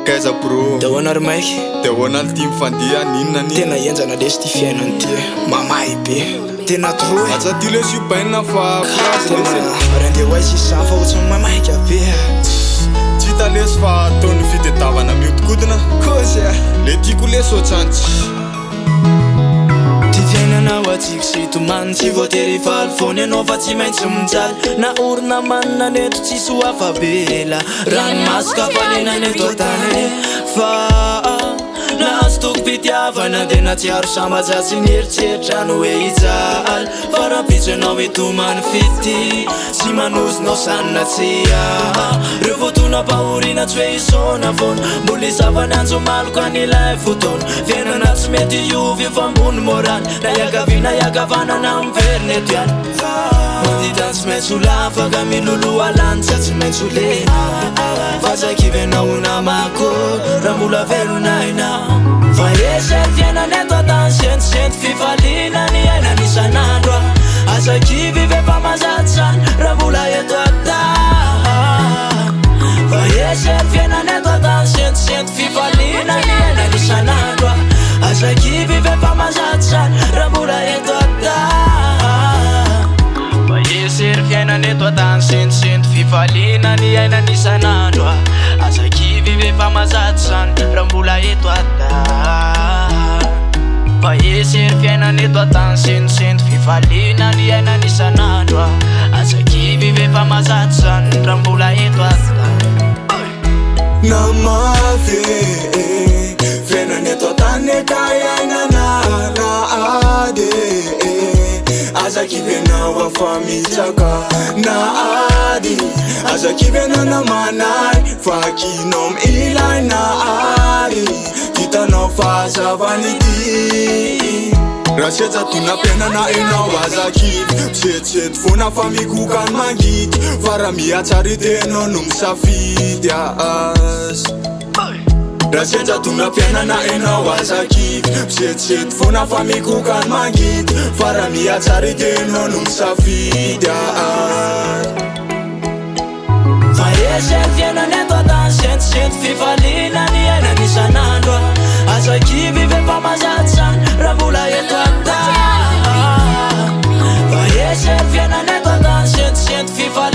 Kaiza bro Da hoana ry maiky de hoana ty mifandia ninona ni tena enjana lesy ty fiainany ty mamay be tena troy aza ty le subaina fa tena raha andeha ho aisy sa fa ohatsy mamaika be tsy hita lesy fa ataony fitadiavana mihodinkodina koza le tiako lesy ohatrantsy ty fiainana ho atsika sy tomany tsy voatery faly fony anao fa tsy maintsy mijaly na orona manina neto tsisy ho afabela ranomasika falenananeto atany fa nahazo toko-pitiavana de natsiaro sambajatsy ny eritseritra no hoe hijaly fa raha pitso ianao mitomany fity sy manozonao sanina tsy reo voatona-pahorina tsy hoe isona fona mbola izavany anjo maloko an'ilay fotoana fiainana tsy mety iovy fa ambony moraly na iakavina iakavanana miverina eto ihany manditany tsy maintsy olafaka miloloha lanitsy tsy maintsy ole fazakivy anao namako raha mbola velonayna fa esery fiainana eto atany sentisento fifaliana ny aina nisan'andro azakivy vefa mazatsany raha mbola eto ata fa esery fiainana eto atany sentisento fifaliana ny aina nisan'andro azakivy vefa mazatsany raha mbola eto ata fa esery fiainana eto atany sentisento fifaliana ny aina nisan'andro azakivy vefa mazatsany raha mbola eto ata fa esery fiainana eto atany sentisento fifaliana ny aina nisan'andro azakivy vefa mazatsany raha mbola eto ata namave fiainana eto atany ekayainana na ade azakivy anao afa mitsaka na ady azakivy anao namanay vakinao milay na ary hitanao fahazavany ty raha siaja tona-piainana enao azakivy setseto fona fa mikokany mangidy fa raha mihatsary tenao no misafidy azy raha siaja tona-piainana enao azakivy setseto fona fa mikokany mangidy fa raha mihatsary tenao no misafidy azy fa esery fiainana eto atany sentisento fifaliana ny aina nisan'andro azakivy vefa mazatsany raha mbola eto ata fa esery fiainana eto atany sentisento fifaliana